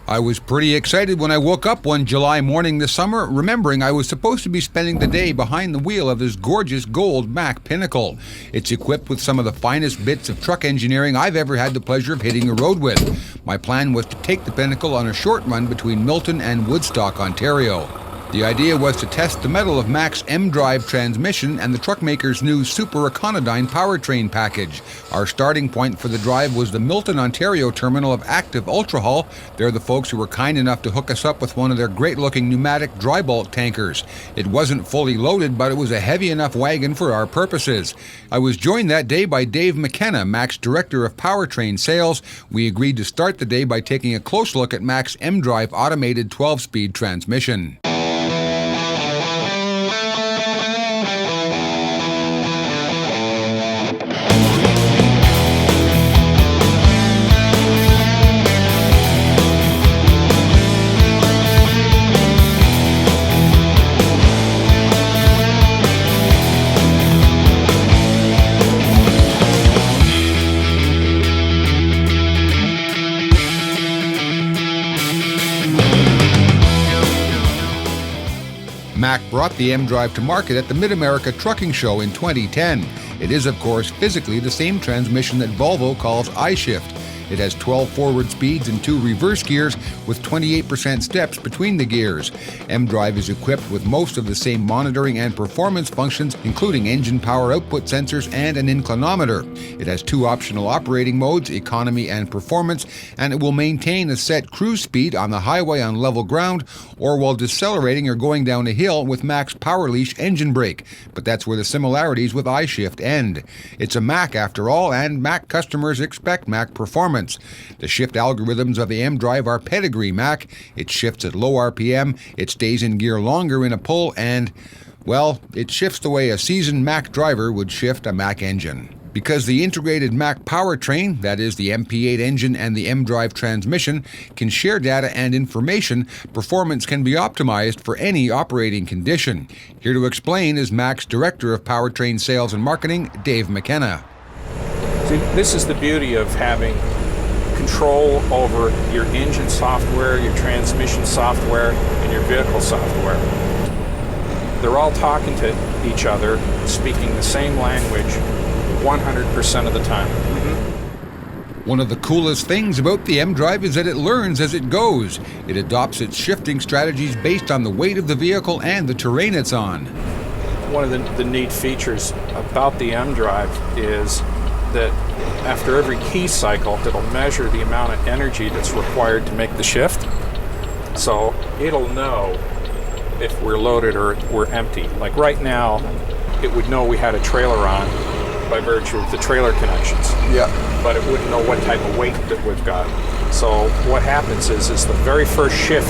I was pretty excited when I woke up one July morning this summer, remembering I was supposed to be spending the day behind the wheel of this gorgeous gold Mack Pinnacle. It's equipped with some of the finest bits of truck engineering I've ever had the pleasure of hitting a road with. My plan was to take the Pinnacle on a short run between Milton and Woodstock, Ontario. The idea was to test the mettle of Mack's mDrive transmission and the truckmaker's new Super Econodyne Powertrain package. Our starting point for the drive was the Milton, Ontario terminal of Active Ultra Haul. They're the folks who were kind enough to hook us up with one of their great-looking pneumatic dry bulk tankers. It wasn't fully loaded, but it was a heavy enough wagon for our purposes. I was joined that day by Dave McKenna, Mack's Director of Powertrain Sales. We agreed to start the day by taking a close look at Mack's mDrive automated 12-speed transmission. Mack brought the mDrive to market at the Mid-America Trucking Show in 2010. It is, of course, physically the same transmission that Volvo calls I-Shift. It has 12 forward speeds and 2 reverse gears with 28% steps between the gears. mDrive is equipped with most of the same monitoring and performance functions, including engine power output sensors and an inclinometer. It has 2 optional operating modes, economy and performance, and it will maintain a set cruise speed on the highway on level ground or while decelerating or going down a hill with Mack's Power Leash engine brake. But that's where the similarities with I-Shift end. It's a Mack after all, and Mack customers expect Mack performance. The shift algorithms of the mDrive are pedigree Mack. It shifts at low RPM, it stays in gear longer in a pull, and, well, it shifts the way a seasoned Mack driver would shift a Mack engine. Because the integrated Mack powertrain, that is the MP8 engine and the mDrive transmission, can share data and information, performance can be optimized for any operating condition. Here to explain is Mack's Director of Powertrain Sales and Marketing, Dave McKenna. See, this is the beauty of having control over your engine software, your transmission software, and your vehicle software. They're all talking to each other, speaking the same language 100% of the time. One of the coolest things about the mDrive is that it learns as it goes. It adopts its shifting strategies based on the weight of the vehicle and the terrain it's on. One of the neat features about the mDrive is that after every key cycle, it'll measure the amount of energy that's required to make the shift. So it'll know if we're loaded or we're empty. Like right now, it would know we had a trailer on by virtue of the trailer connections. Yeah. But it wouldn't know what type of weight that we've got. So what happens is the very first shift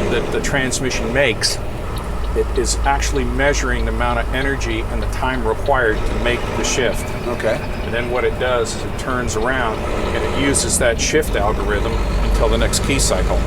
that the transmission makes, it is actually measuring the amount of energy and the time required to make the shift. Okay. And then what it does is it turns around and it uses that shift algorithm until the next key cycle.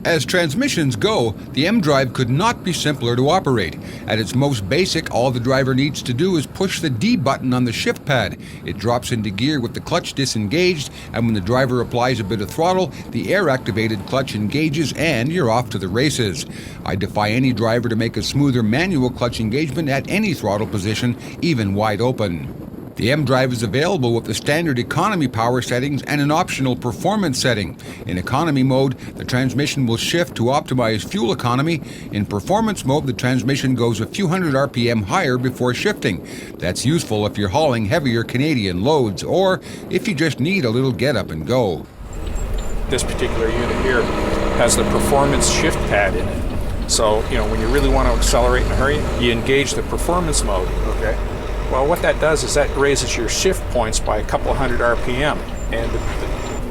As transmissions go, the mDrive could not be simpler to operate. At its most basic, all the driver needs to do is push the D button on the shift pad. It drops into gear with the clutch disengaged, and when the driver applies a bit of throttle, the air-activated clutch engages and you're off to the races. I defy any driver to make a smoother manual clutch engagement at any throttle position, even wide open. The mDrive is available with the standard economy power settings and an optional performance setting. In economy mode, the transmission will shift to optimize fuel economy. In performance mode, the transmission goes a few hundred RPM higher before shifting. That's useful if you're hauling heavier Canadian loads or if you just need a little get up and go. This particular unit here has the performance shift pad in it. So, when you really want to accelerate in a hurry, you engage the performance mode. Okay. Well, what that does is that raises your shift points by a couple hundred RPM. And,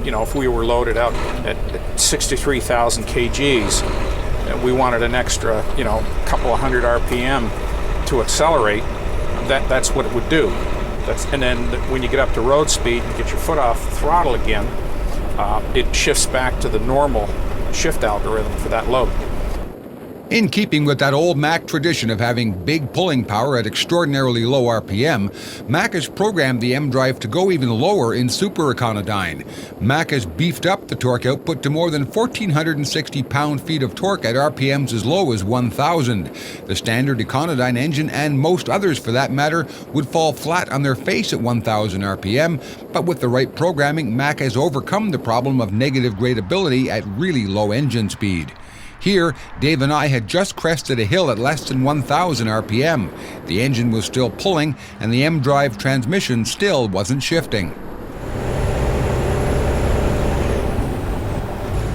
if we were loaded out at 63,000 kgs, and we wanted an extra, couple of hundred RPM to accelerate, that's what it would do. And then when you get up to road speed and get your foot off the throttle again, it shifts back to the normal shift algorithm for that load. In keeping with that old Mack tradition of having big pulling power at extraordinarily low RPM, Mack has programmed the mDrive to go even lower in super econodyne. Mack has beefed up the torque output to more than 1,460 pound-feet of torque at RPMs as low as 1,000. The standard econodyne engine, and most others for that matter, would fall flat on their face at 1,000 RPM, but with the right programming, Mack has overcome the problem of negative gradability at really low engine speed. Here, Dave and I had just crested a hill at less than 1,000 RPM. The engine was still pulling, and the mDrive transmission still wasn't shifting. You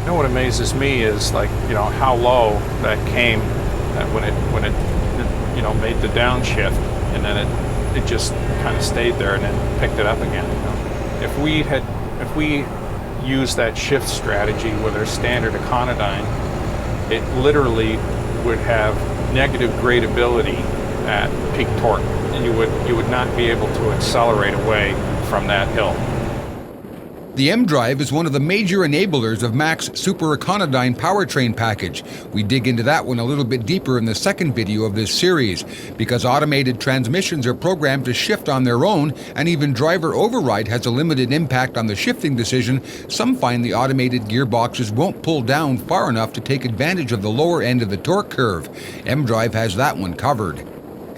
know what amazes me is, like, how low that came when it made the downshift, and then it just kind of stayed there and then picked it up again. If we used that shift strategy with our standard econodyne, it literally would have negative gradability at peak torque, and you would not be able to accelerate away from that hill. The mDrive is one of the major enablers of Mack's super econodyne powertrain package. We dig into that one a little bit deeper in the second video of this series. Because automated transmissions are programmed to shift on their own, and even driver override has a limited impact on the shifting decision, some find the automated gearboxes won't pull down far enough to take advantage of the lower end of the torque curve. mDrive has that one covered.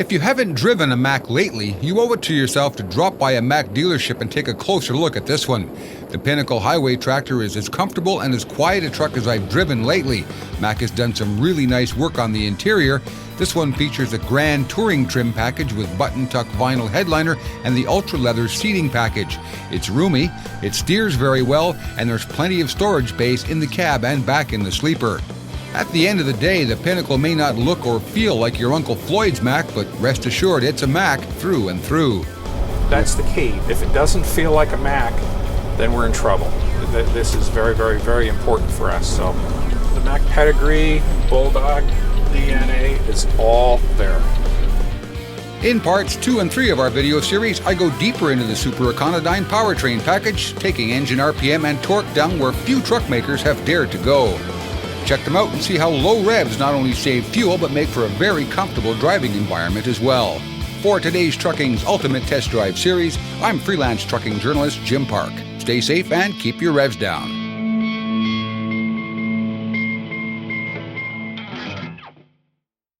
If you haven't driven a Mack lately, you owe it to yourself to drop by a Mack dealership and take a closer look at this one. The Pinnacle highway tractor is as comfortable and as quiet a truck as I've driven lately. Mack has done some really nice work on the interior. This one features a grand touring trim package with button-tuck vinyl headliner and the ultra-leather seating package. It's roomy, it steers very well, and there's plenty of storage space in the cab and back in the sleeper. At the end of the day, the Pinnacle may not look or feel like your Uncle Floyd's Mack, but rest assured it's a Mack through and through. That's the key. If it doesn't feel like a Mack, then we're in trouble. This is very, very, very important for us. So the Mack pedigree, Bulldog, DNA is all there. In parts 2 and 3 of our video series, I go deeper into the super econodyne powertrain package, taking engine RPM and torque down where few truck makers have dared to go. Check them out and see how low revs not only save fuel but make for a very comfortable driving environment as well. For today's Trucking's Ultimate Test Drive series, I'm freelance trucking journalist Jim Park. Stay safe and keep your revs down.